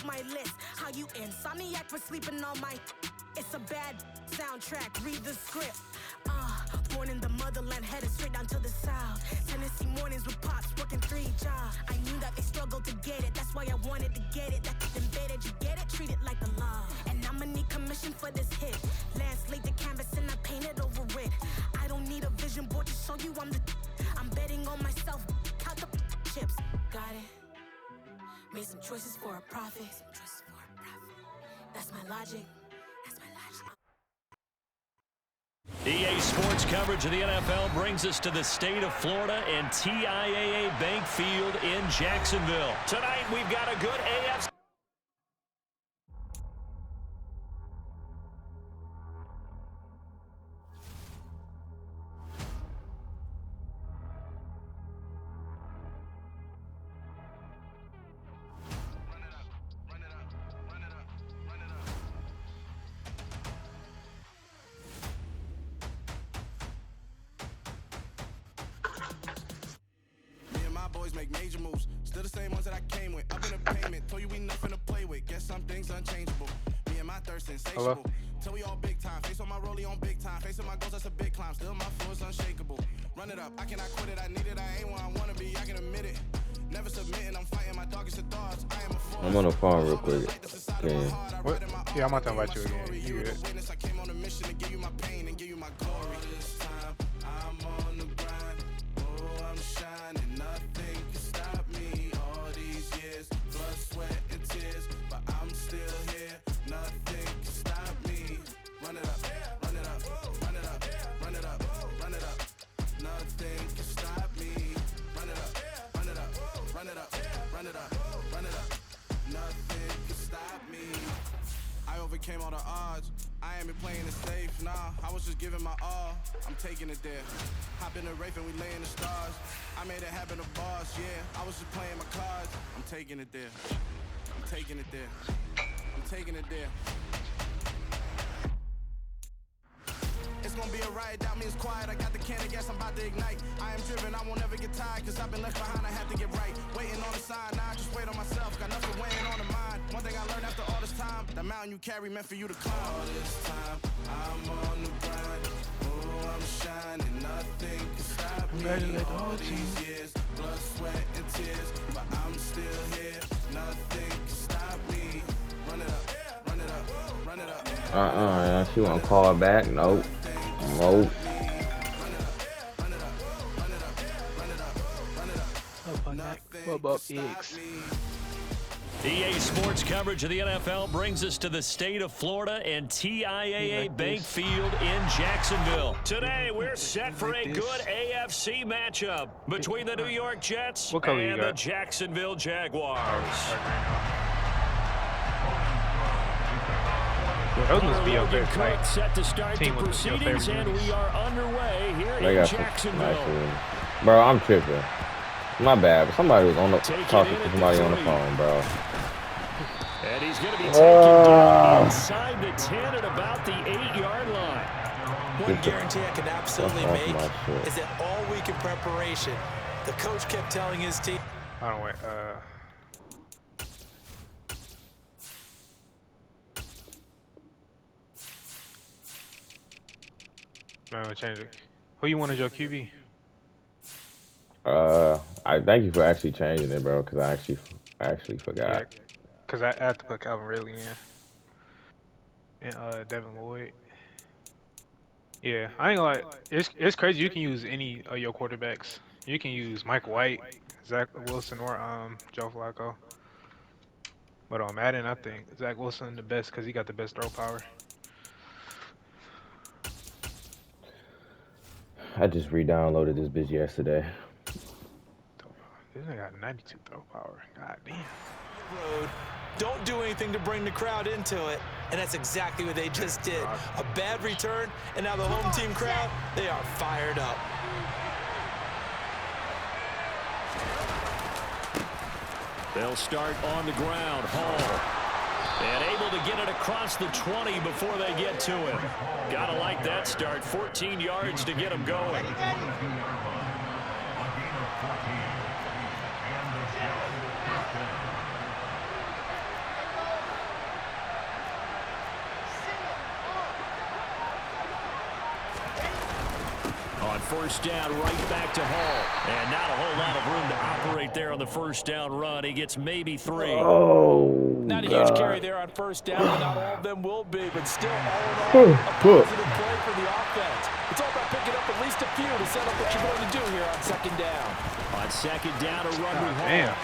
my list. How you insomniac for sleeping on my... It's a bad soundtrack, read the script. Born in the motherland, headed straight down to the south. Tennessee mornings with pops, working 3 jobs. I knew that they struggled to get it, that's why I wanted to get it. That embedded, you get it, treat it like a law. And I'ma need commission for this hit. Lance laid the canvas and I painted over it. I don't need a vision board to show you I'm betting on myself, count the chips. Got it. Made some choices for a profit. That's my logic. EA Sports coverage of the NFL brings us to the state of Florida and TIAA Bank Field in Jacksonville. Tonight, we've got a good AFC. Make major moves, still the same ones that I came with. Up in the payment, told you we nothing to play with. Guess some things unchangeable. Me and my thirst insatiable. Till we all big time. Face on my rollie on big time. Facing my goals, that's a big climb. Still my flow is unshakable. Run it up, I cannot quit it. I need it, I ain't where I wanna be. I can admit it. Never submitting, I'm fighting my darkest of thoughts. I am a force. I'm on the phone real quick. What? Yeah, I'm about to invite you again. You good? I came on a mission to give you my pain and give you my glory. This time, I'm on the grind. Oh, I'm shining. Nothing can stop me. All these years, blood, sweat, and tears. But I'm still here. Nothing can stop me. Run it up, run it up, run it up, run it up, run it up. Nothing can stop me. Run it up, run it up, run it up, run it up, run it up. Nothing can stop me. I overcame all the odds. I ain't been playing it safe, nah. I was just giving my all. I'm taking it there. Hop in the Wraith and we lay in the stars. I made it happen to boss, yeah. I was just playing my cards. I'm taking it there. I'm taking it there. I'm taking it there. It's gonna be a riot, doubt me it's quiet. I got the can of gas, I'm about to ignite. I am driven, I won't ever get tired. Cause I've been left behind, I have to get right. Waiting on the sign, now I just wait on myself. Got nothing weighing on the mind. One thing I learned after all this time, the mountain you carry meant for you to climb. All this time, I'm on the grind. Oh, I'm shining, nothing can stop me. All these years, blood, sweat, and tears. But I'm still here, nothing can stop me. Run it up, run it up, run it up. She wanna call back? Nope. Nope. EA Sports coverage of the NFL brings us to the state of Florida and TIAA Bank Field in Jacksonville. Today, we're set for a good AFC matchup between the New York Jets and the Jacksonville Jaguars. Those must be up there. Set to start the proceedings, and we are underway here in Jacksonville. Bro, I'm tripping. My bad. Somebody was on the talking to somebody on the phone, bro. And he's going to be taken down inside the 10 at about the 8-yard line. One guarantee I can absolutely make is that all week in preparation, the coach kept telling his team. I don't wait. No, change it. Who you wanted your QB? I thank you for actually changing it, bro, because I actually forgot. Because I had to put Calvin Ridley in. And Devin Lloyd. Yeah, I ain't gonna lie. It's crazy. You can use any of your quarterbacks. You can use Mike White, Zach Wilson, or Joe Flacco. But on Madden, I think Zach Wilson the best because he got the best throw power. I just re-downloaded this bitch yesterday. This nigga got 92 throw power. God damn. Road. Don't do anything to bring the crowd into it, and that's exactly what they just did. A bad return, and now the home team crowd, they are fired up. They'll start on the ground. Hall. And able to get it across the 20 before they get to him. Gotta like that start. 14 yards to get him going. first down right back to Hall. And not a whole lot of room to operate there on the first down run. He gets maybe 3. Oh, Not a huge carry there on first down, and not all of them will be, but still all in all, a positive play for the offense. It's all about picking up at least a few to set up what you're going to do here on second down. On second down, a run with Hall. Damn.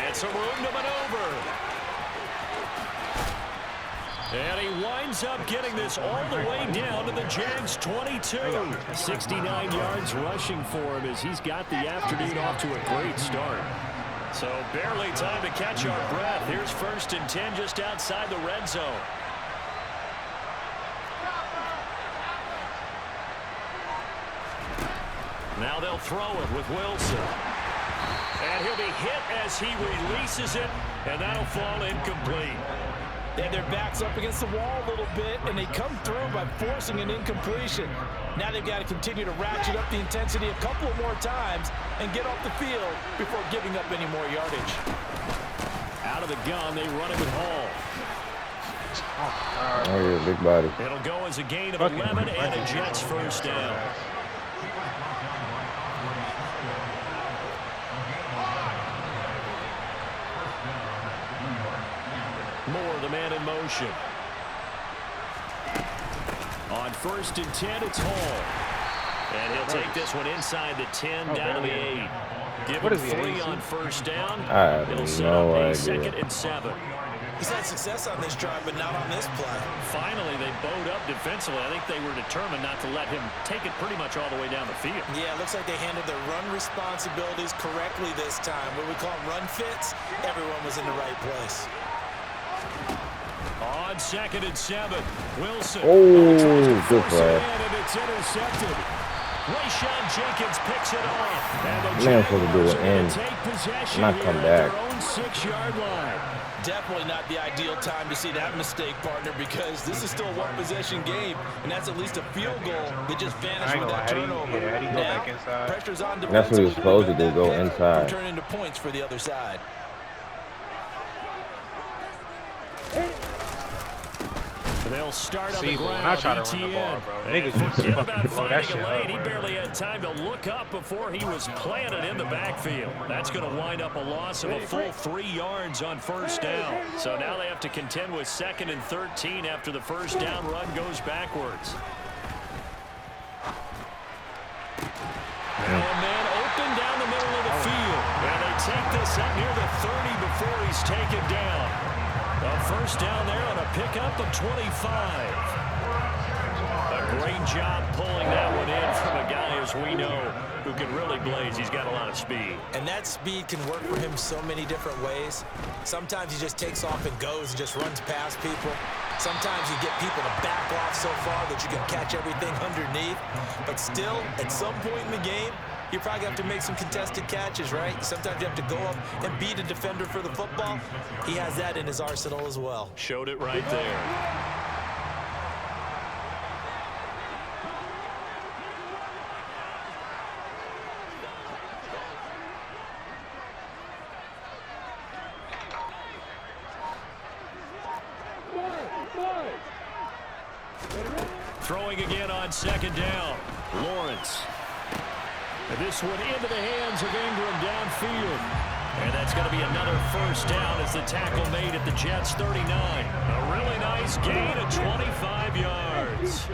It's a room to maneuver. And he winds up getting this all the way down to the Jags 22. 69 yards rushing for him as he's got the afternoon off to a great start. So barely time to catch our breath. Here's 1st and 10 just outside the red zone. Now they'll throw it with Wilson. And he'll be hit as he releases it, and that'll fall incomplete. They have their backs up against the wall a little bit, and they come through by forcing an incompletion. Now they've got to continue to ratchet up the intensity a couple of more times and get off the field before giving up any more yardage. Out of the gun, they run it with Hall. Oh, yeah, big body. It'll go as a gain of 11 and a Jets first down. Moore, the man in motion. On 1st and 10, it's Hall. And he'll take this one inside the 10, down to the 8. Give him 3 on first down. It'll set up a 2nd and 7. He's had success on this drive, but not on this play. Finally, they bowed up defensively. I think they were determined not to let him take it pretty much all the way down the field. Yeah, it looks like they handled their run responsibilities correctly this time. What we call them run fits, everyone was in the right place. On 2nd and 7, Wilson. Oh, good play. And it's intercepted. Rayshon Jenkins picks it off. And the Man, supposed to do it and take possession not come back. at their own 6-yard line. Definitely not the ideal time to see that mistake, partner, because this is still a one-possession game, and that's at least a field goal that just vanished with that turnover. Back inside. Pressure's on defense. That's what he was supposed to do, go inside. Turn into points for the other side. They'll start on See, the ground. when I try to run the ball, bro, niggas just Forget about blow that finding shit a up, lane. He bro. barely had time to look up before he was planted in the backfield. That's going to wind up a loss of a full 3 yards on first down. So now they have to contend with 2nd and 13 after the first down run goes backwards. Now a man open down the middle of the field. And they take this up near the 30 before he's taken down. A first down there on a pickup of 25. A great job pulling that one in from a guy, as we know, who can really blaze. He's got a lot of speed. And that speed can work for him so many different ways. Sometimes he just takes off and goes and just runs past people. Sometimes you get people to back off so far that you can catch everything underneath. But still, at some point in the game, you probably have to make some contested catches, right? Sometimes you have to go up and beat a defender for the football. He has that in his arsenal as well. Showed it right there. Throwing again on 2nd down. Lawrence. And this one into the hands of Ingram downfield. And that's going to be another first down as the tackle made at the Jets 39. A really nice gain of 25 yards.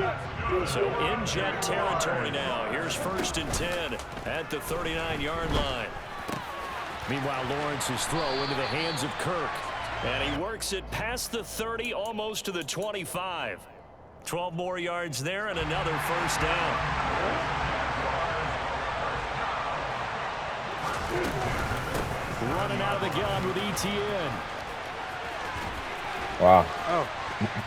So in Jet territory now. Here's 1st and 10 at the 39-yard line. Meanwhile, Lawrence's throw into the hands of Kirk. And he works it past the 30, almost to the 25. 12 more yards there and another first down. Running out of the gun with ETN. Wow.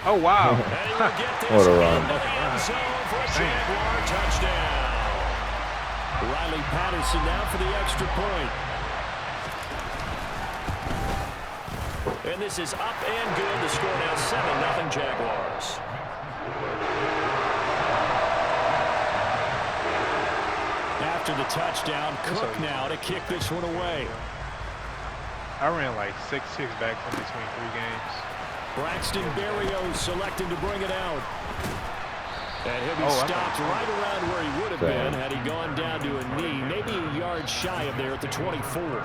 Oh, wow. And he will get this What a run. into the end zone for a Jaguar touchdown. Riley Patterson now for the extra point. And this is up and good. The score now 7-0 Jaguars. After the touchdown, Cook now to kick this one away. I ran like 6-6 back in between 3 games. Braxton Berrios selected to bring it out. And he'll be stopped right around where he would have been had he gone down to a knee, maybe a yard shy of there at the 24.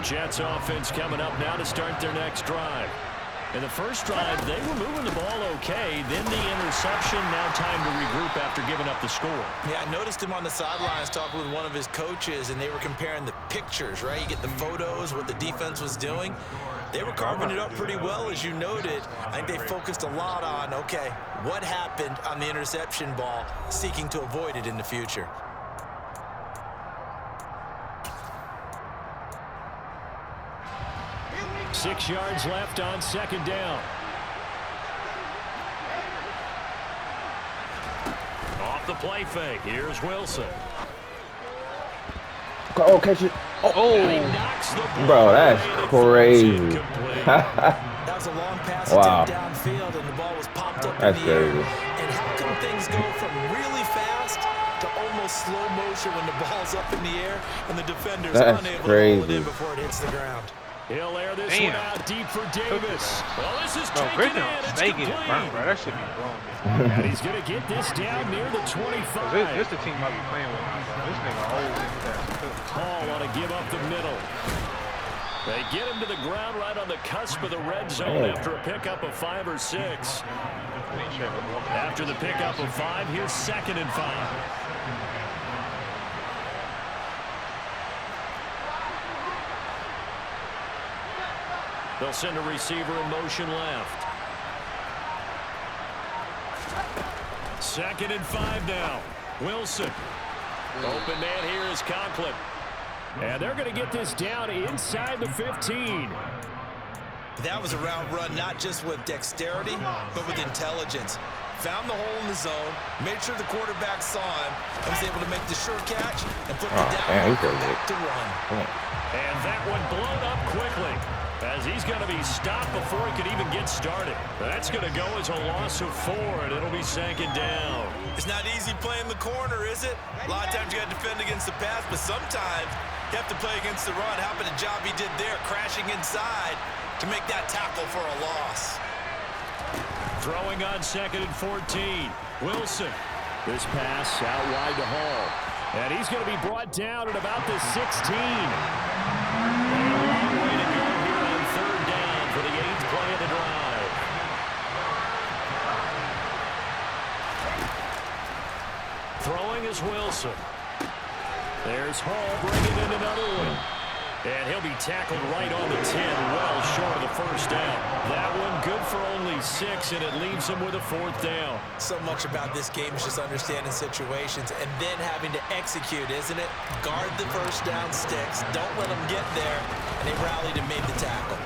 Jets offense coming up now to start their next drive. In the first drive, they were moving the ball okay. Then the interception, now time to regroup after giving up the score. Yeah, I noticed him on the sidelines talking with one of his coaches, and they were comparing the pictures, right? You get the photos, what the defense was doing. They were carving it up pretty well, as you noted. I think they focused a lot on, okay, what happened on the interception ball, seeking to avoid it in the future. Six yards left on second down. Off the play fake. Here's Wilson. Oh, catch it. Oh, bro, that's crazy. That was a long pass attempt downfield, and the ball was popped up in the air. And how come things go from really fast to almost slow motion when the ball's up in the air and the defender's unable to hold it in before it hits the ground? He'll air this one out deep for Davis. Well, this is taken in. It's complete. That should be wrong. And he's going to get this down near the 25. This the team I'll be playing with. This nigga always Hall want to give up the middle. They get him to the ground right on the cusp of the red zone after a pickup of 5 or 6. After the pickup of 5, here's 2nd and 5. They'll send a receiver in motion left. 2nd and 5 now. Wilson. Open man here is Conklin. And they're going to get this down inside the 15. That was a route run, not just with dexterity, but with intelligence. Found the hole in the zone, made sure the quarterback saw him, and was able to make the sure catch and put the down back to run. And that one blown up quickly, as he's going to be stopped before he could even get started. That's going to go as a loss of 4, and it'll be 2nd down. It's not easy playing the corner, is it? A lot of times you got to defend against the pass, but sometimes you have to play against the run. How about the job he did there, crashing inside to make that tackle for a loss? Throwing on 2nd and 14. Wilson. This pass out wide to Hall. And he's going to be brought down at about the 16. And a long way to go here on 3rd down for the 8th play of the drive. Throwing is Wilson. There's Hall bringing in another one. And he'll be tackled right on the 10, well short of the 1st down. That one good for only 6, and it leaves him with a 4th down. So much about this game is just understanding situations and then having to execute, isn't it? Guard the 1st down sticks. Don't let them get there. And they rallied and made the tackle.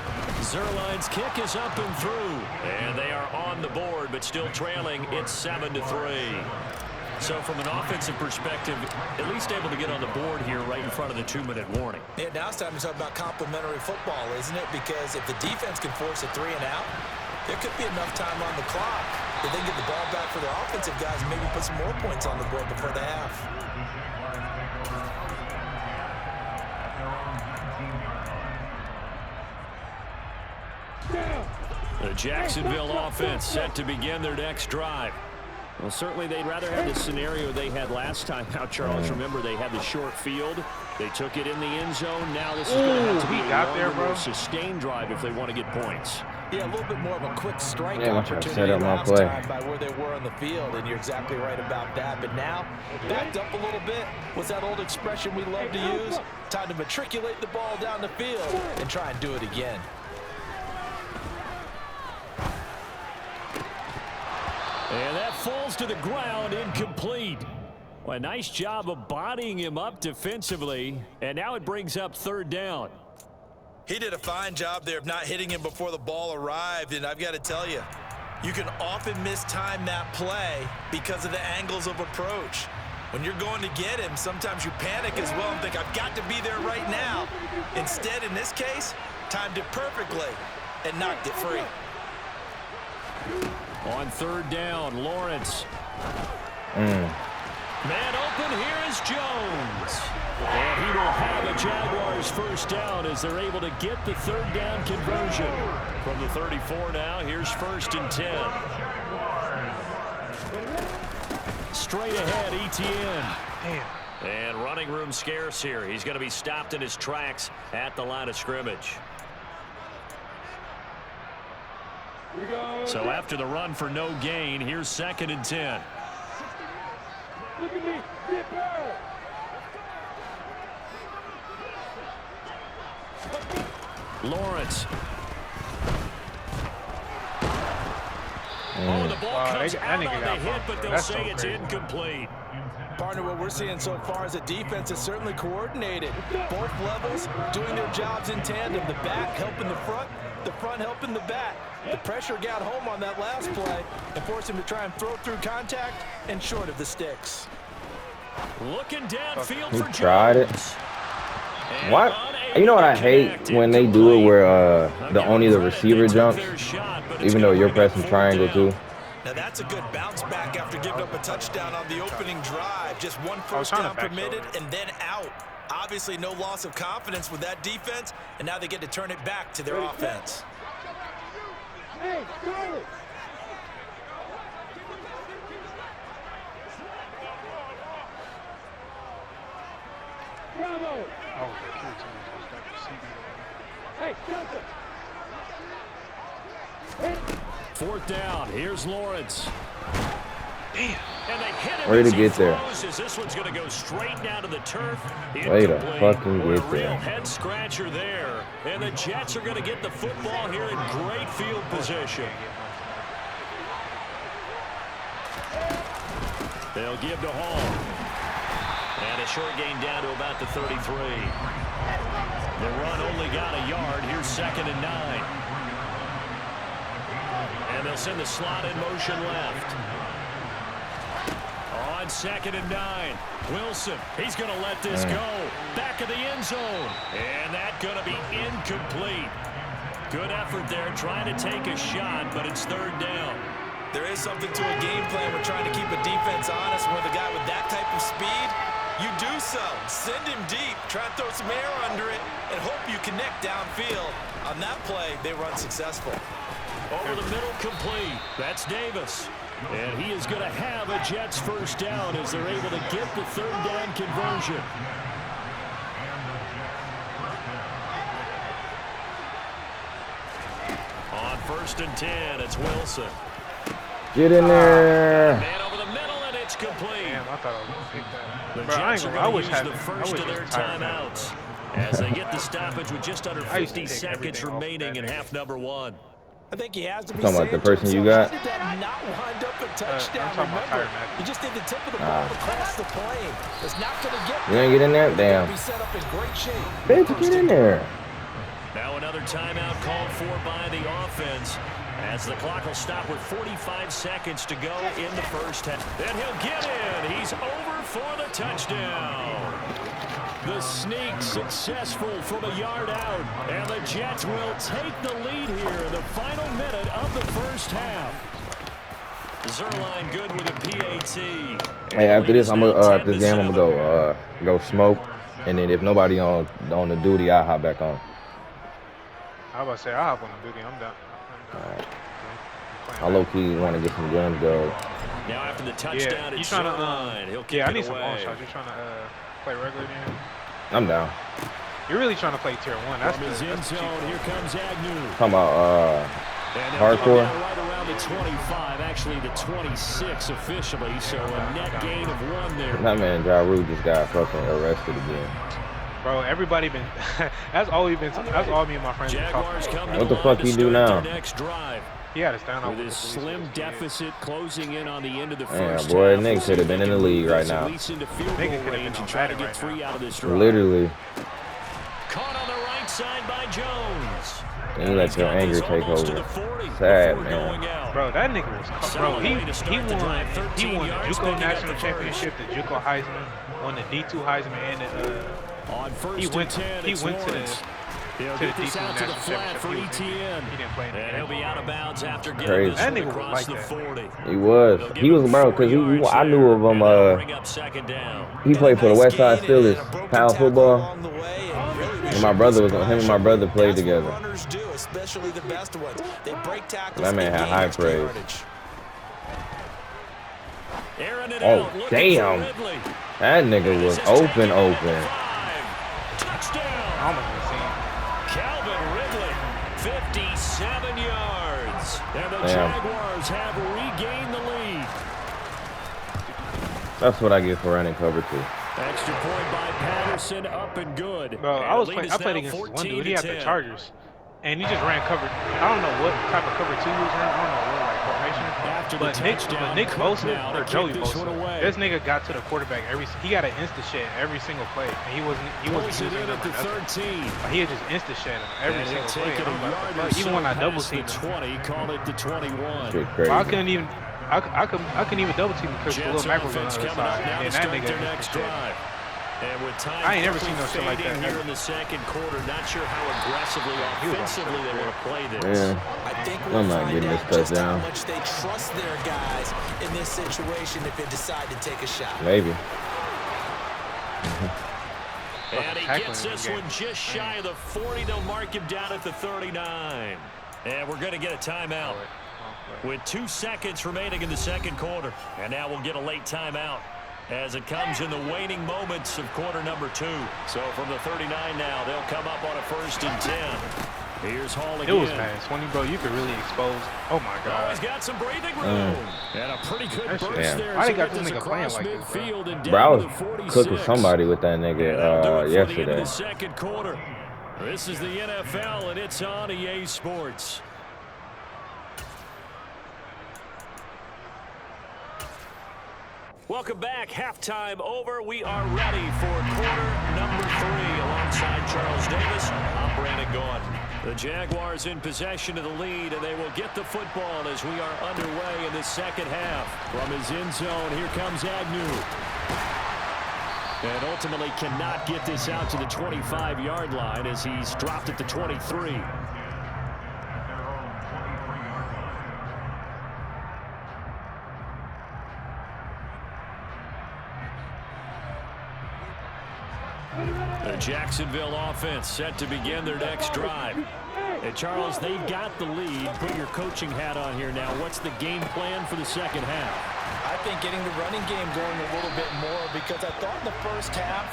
Zerline's kick is up and through. And they are on the board, but still trailing. It's 7-3. So from an offensive perspective, at least able to get on the board here right in front of the 2-minute warning. Yeah, now it's time to talk about complementary football, isn't it? Because if the defense can force a 3 and out, there could be enough time on the clock that they can get the ball back for their offensive guys and maybe put some more points on the board before the half. The Jacksonville offense set to begin their next drive. Well, certainly they'd rather have the scenario they had last time. Now, Charles, remember they had the short field. They took it in the end zone. Now this is going to have to be a longer, more sustained drive if they want to get points. Yeah, a little bit more of a quick strike opportunity last time by where they were on the field, and you're exactly right about that. But now, backed up a little bit. What's that old expression we love to use? Time to matriculate the ball down the field and try and do it again. And that falls to the ground, incomplete. Well, a nice job of bodying him up defensively, and now it brings up 3rd down. He did a fine job there of not hitting him before the ball arrived, and I've got to tell you, you can often mistime that play because of the angles of approach. When you're going to get him, sometimes you panic as well and think, I've got to be there right now. Instead, in this case, timed it perfectly and knocked it free. On 3rd down, Lawrence. Man open, here is Jones. And he will have a Jaguars 1st down as they're able to get the 3rd down conversion. From the 34 now, here's 1st and 10. Straight ahead, ETN. Damn. And running room scarce here. He's going to be stopped in his tracks at the line of scrimmage. So after the run for no gain, here's 2nd and 10. Look at me. Get back. Lawrence. Oh, the ball comes out on the hit, but they'll say it's incomplete. Partner, what we're seeing so far is the defense is certainly coordinated. Both levels doing their jobs in tandem. The back helping the front helping the back. The pressure got home on that last play and forced him to try and throw through contact and short of the sticks. Looking downfield for Jones. Tried it. What? You know what I hate when they do it where only the receiver jumps, even though you're pressing triangle too. Now that's a good bounce back after giving up a touchdown on the opening drive. Just one first down permitted and then out. Obviously no loss of confidence with that defense, and now they get to turn it back to their offense. Hey, go! Bravo! Oh, hey, Johnson! 4th down. Here's Lawrence. damn. And they hit him Way to as he get there. throws, this one's going to go straight down to the turf. Way to Incomplete. fucking A get real there. head scratcher there. And the Jets are going to get the football here in great field position. They'll give to Hall. And a short gain down to about the 33. The run only got a yard. Here's 2nd and 9. And they'll send the slot in motion left. On 2nd and 9. Wilson, he's going to let this go. Back of the end zone. And that's going to be incomplete. Good effort there trying to take a shot, but it's 3rd down. There is something to a game plan. We're trying to keep a defense honest. With a guy with that type of speed, you do so. Send him deep. Try and throw some air under it and hope you connect downfield. On that play, they run successful. Over the middle, complete. That's Davis. And he is going to have a Jets first down as they're able to get the 3rd down conversion. On 1st and 10, it's Wilson. Get in there. Man over the middle, and it's complete. Damn, I thought I was going to pick that. The Bro, Jets are I going to wish use had the first of their timeouts as they get the stoppage with just under I used to 50 take seconds everything off remaining in that half number 1. I think he has to be Talking about the saying to person you himself, got? how did that not wind up a touchdown? I'm talking about Remember, Tyrann Matthew. you just did the tip of the ball across the plane. It's not going to get You ain't get in there? Damn. be set up in great shape. Bitch, get in there. Now another timeout called for by the offense as the clock will stop with 45 seconds to go in the first half. And he'll get in. He's over for the touchdown. The sneak successful from a yard out. And the Jets will take the lead here in the final minute of the first half. Zerline good with a PAT. Hey, after this, after this game, I'm gonna go smoke, and then if nobody on the duty, I'll hop back on. I was about to say, I'll hop on the duty. I'm down. Alright. I low-key want to get some guns, though. Now after the touchdown, You it's trying Zerline. He'll kick yeah, I it need some away. long shots. You're trying to play regular game. I'm down. You're really trying to play tier 1. That's From his end zone, here comes Agnew. Talking about And hardcore. right around the 25, actually the 26 officially, so a net gain of 1 there. That man, Ja Rule just got fucking arrested again. Bro, everybody been. That's all me and my friends been Jaguars talking come about. to What the line fuck to he do start now? their next drive. He had a stand With his slim deficit closing in on the end of the Man, first boy, half. Nick should have been in the league right now. At least into field Nick goal could have been range on and try to Madden get right 3 now. out of this drive. Literally. Caught on the right side by Jones. And you let your anger take over. Sad, man. Bro, that nigga was. Bro, he won the JUCO National Championship, the JUCO Heisman, won the D2 Heisman, and the. On first He went. and 10, He it's went to the. Lawrence. He'll To the get this D2 out to the National flat for Championship. ETN. He didn't play in the And he'll be out of bounds after getting Crazy. this That one nigga was across like the that. 40. He was. He was, bro, because I knew of him. Bring up 2nd down. He played for the West Side Steelers, power football. And my brother was on him and my brother played together. Runners do, especially the best ones. They break tackles. That man they had gain high extra praise. yardage. Oh, damn. That nigga was open. Touchdown. I almost been seeing. Calvin Ridley, 57 yards. And the Jaguars have regained the lead. That's what I get for running cover 2. Extra point by Patterson, up and good. Bro, And I played against one dude. He had the Chargers, and he just ran cover. I don't know what type of cover 2 he was running. I don't know what like formation. After the touchdown, Nick Bosa now or to Joey kick this one Bosa, away. this nigga got to the quarterback he got an insta shed every single play, and he wasn't Pulls it using in them at the or nothing. 13. He had just insta shed him every And he'll single take play. it a yard or Even so when I double past the teamed him, 20, call it the 21. Shit crazy. I couldn't even. I couldn't even double team him because the Jets little macro was on offense the coming other up side, now to and that start nigga their insta next shed. drive. And with time I ain't never seen no shit like fading that. here in the second quarter, not sure how aggressively, offensively they want to play this. Yeah. I think I'm we'll not find getting this out just how touchdown. much they trust their guys in this situation if they decide to take a shot. Maybe. And he gets this one just shy of the 40. They'll mark him down at the 39. And we're going to get a timeout with 2 seconds remaining in the second quarter. And now we'll get a late timeout as it comes in the waning moments of quarter number 2. So from the 39 now, they'll come up on a 1st and 10. Here's Hall again. It was bad. 20, bro, you could really expose. Oh my God. Oh, he's got some breathing room. And a pretty good That shit- burst there. Why as they he got gets this nigga across playing like this, bro? midfield and Bro, I down was to the 46. cooking somebody with that And that'll do nigga it for the end of yesterday. the second quarter. This is the NFL, and it's on EA Sports. Welcome back. Halftime over. We are ready for quarter number 3 alongside Charles Davis. I'm Brandon Gaughan. The Jaguars in possession of the lead, and they will get the football as we are underway in the second half. From his end zone, here comes Agnew. And ultimately cannot get this out to the 25-yard line as he's dropped at the 23. The Jacksonville offense set to begin their next drive. And Charles, they've got the lead. Put your coaching hat on here now. What's the game plan for the second half? I think getting the running game going a little bit more because I thought in the first half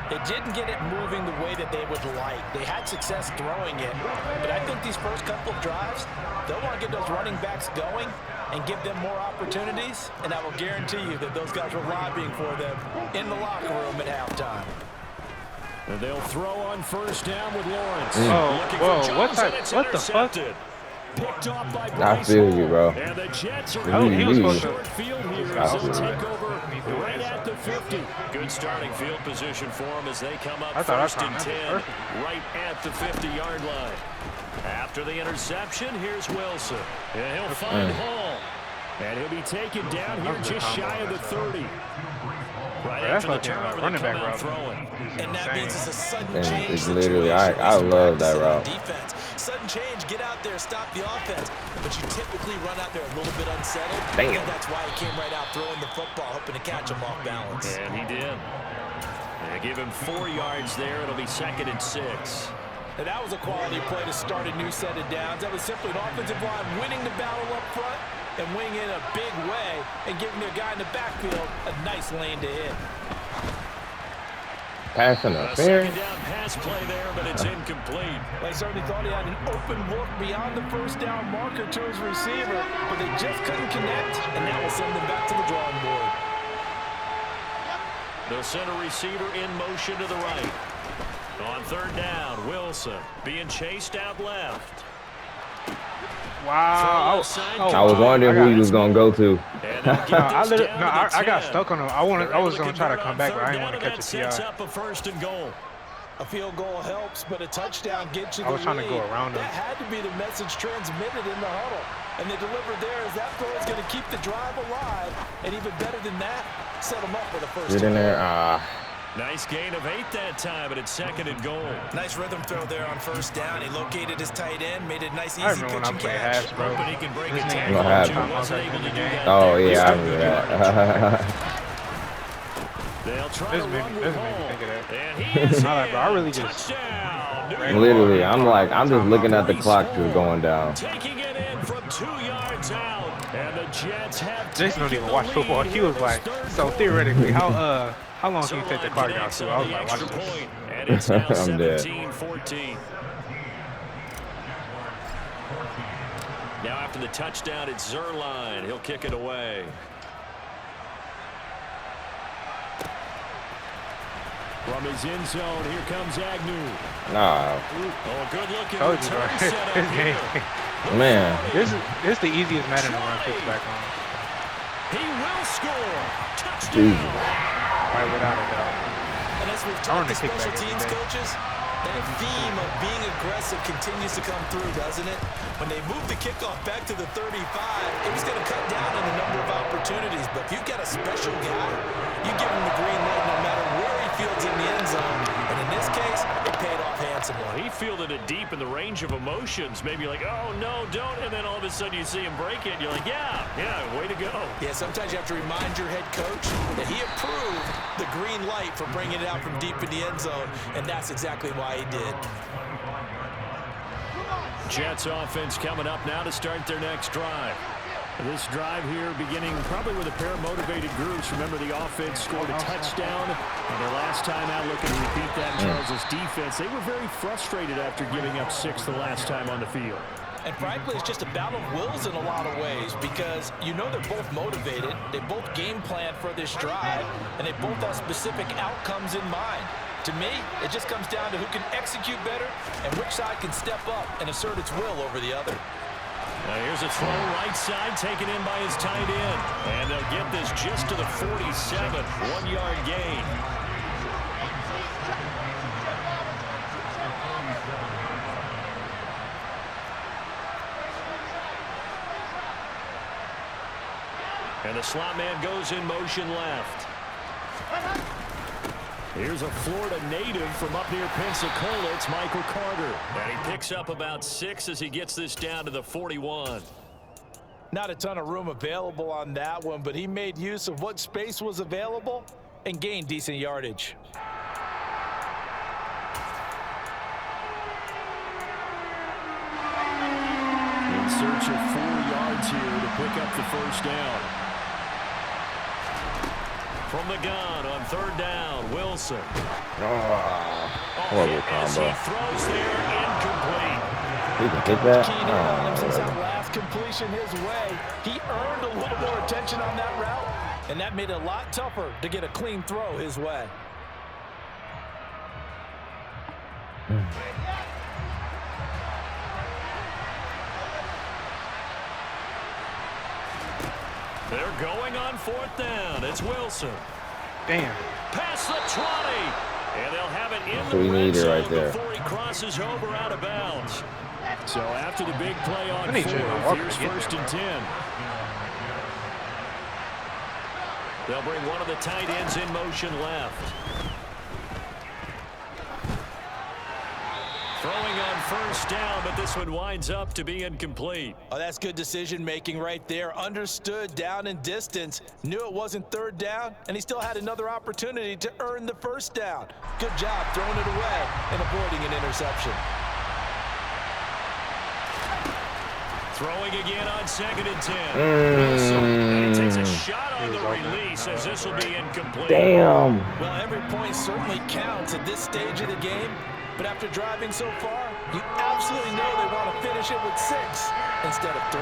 they didn't get it moving the way that they would like. They had success throwing it, but I think these first couple of drives, they'll want to get those running backs going and give them more opportunities, and I will guarantee you that those guys were lobbying for them in the locker room at halftime. And they'll throw on first down with Lawrence. Whoa, what the fuck? Picked off by I Bryce feel Hall. you, bro. And the Jets are He was supposed to. short field here I as they'll feel take you. over right at the 50. Good starting field position for them as they come up first and 10 right at the 50-yard line. After the interception, here's Wilson. And he'll find Hall. And he'll be taken down here just shy of the 30. Right after the turnover, running they come back out route. throwing. And that means it's a sudden And change. it's literally, situation. I love that Practice route. Defense. Sudden change, get out there, stop the offense. But you typically run out there a little bit unsettled. Damn. And that's why he came right out throwing the football, hoping to catch him off balance. And he did. They give him 4 yards there. It'll be 2nd and 6. And that was a quality play to start a new set of downs. That was simply an offensive line winning the battle up front and winning in a big way and giving their guy in the backfield a nice lane to hit. Pass A interference. 2nd down pass play there, but it's incomplete. They certainly thought he had an open look beyond the first down marker to his receiver, but they just couldn't connect, and that will send them back to the drawing board. The center receiver in motion to the right. On 3rd down, Wilson being chased out left. Wow. I was wondering who he was gonna go to. I got stuck on him. I was gonna try to come back, but I didn't want to catch a Sets TI. up a 1st and goal. A field goal helps, but a touchdown gets you the I was trying to lead. go around him. That had to be the message transmitted in the huddle. And they delivered there as that throw is going to keep the drive alive. And even better than that, set them up with a first Get in there. Nice gain of 8 that time, but it's 2nd and goal. Nice rhythm throw there on first down. He located his tight end, made it nice, I easy remember when pitch I and played catch. halves, bro. But he can break a This nigga tackle. What happened? He wasn't able to do that Oh there. yeah, I Good remember yardage. that. They'll try This to made run me with think Hall. of that. And he is I really in. just- Touchdown. New York. Literally, I'm just looking at the clock just going down. Taking it in from 2 yards out. And the Jets have Jason don't even watch football. He was like, so theoretically, how long can you take the clock down to? I was like, watch this. And it's now I'm dead. 17-14. Now after the touchdown, it's Zerline. He'll kick it away. From his end zone, here comes Agnew. Nah. Oh, good looking Told you, bro. return setup here. Man. This is the easiest Madden to run puts back on. He will score. Touchdown. Jesus. Right, without a doubt. And as we've I talked run to the kickback special every teams day. coaches, that theme of being aggressive continues to come through, doesn't it? When they moved the kickoff back to the 35, it was going to cut down on the number of opportunities. But if you've got a special guy, you give him the green light no matter where he fields in the end zone. And in this case, it paid off handsomely. Well, he fielded it deep in the range of emotions. Maybe like, oh, no, don't. And then all of a sudden you see him break it. And you're like, yeah, way to go. Yeah, sometimes you have to remind your head coach that he approved the green light for bringing it out from deep in the end zone. And that's exactly why he did. Jets offense coming up now to start their next drive. This drive here beginning probably with a pair of motivated groups. Remember, the offense scored a touchdown on their last time out. Looking to repeat that in Charles' defense. They were very frustrated after giving up 6 the last time on the field. And frankly, it's just a battle of wills in a lot of ways because you know they're both motivated. They both game plan for this drive, and they both have specific outcomes in mind. To me, it just comes down to who can execute better and which side can step up and assert its will over the other. Now here's a throw right side taken in by his tight end. And they'll get this just to the 47. 1-yard gain. And the slot man goes in motion left. Here's a Florida native from up near Pensacola. It's Michael Carter. And he picks up about 6 as he gets this down to the 41. Not a ton of room available on that one, but he made use of what space was available and gained decent yardage. In search of 4 yards here to pick up the first down. From the gun on 3rd down, Wilson. Horrible combo. He throws there, incomplete. He can hit that? Keen in on him since that last completion his way. He earned a little more attention on that route, and that made it a lot tougher to get a clean throw his way. They're going on 4th down. It's Wilson. Damn. Past the 20. And they'll have it in That's the what we red needed zone right there. before he crosses over out of bounds. So after the big play on I need 4, Jalen here's Walker to get 1st there, and 10. They'll bring one of the tight ends in motion left. Throwing on 1st down, but this one winds up to be incomplete. Oh, that's good decision-making right there. Understood down and distance. Knew it wasn't 3rd down, and he still had another opportunity to earn the 1st down. Good job throwing it away and avoiding an interception. Throwing again on 2nd and 10. And he takes a shot on the release as this will be incomplete. Damn. Well, every point certainly counts at this stage of the game. But after driving so far, you absolutely know they want to finish it with 6 instead of 3.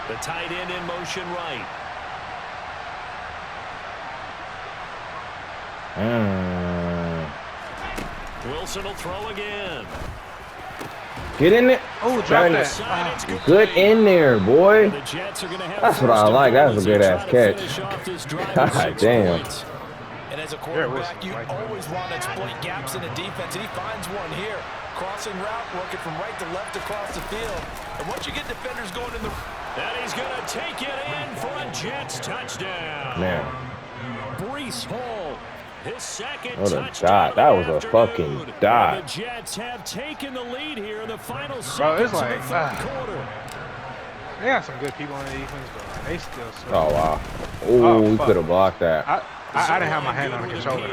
The tight end in motion right. Wilson will throw again. Get in there. Oh, drop that. Good in there, boy. The Jets are going to have That's what I like. That was a good ass catch. God damn. And as a quarterback, you always want to exploit gaps in the defense, and he finds one here. Crossing route, working from right to left across the field. And once you get defenders going in the... And he's going to take it in for a Jets touchdown. Man. Breece Hall, his 2nd What a touchdown. dot. That was a fucking dot. And the Jets have taken the lead here in the final Bro, seconds it's like, of the 3rd quarter. They got some good people on the defense, but they still suck. Oh, wow. Oh, we fuck. could have blocked that. I didn't have my hand on the controller.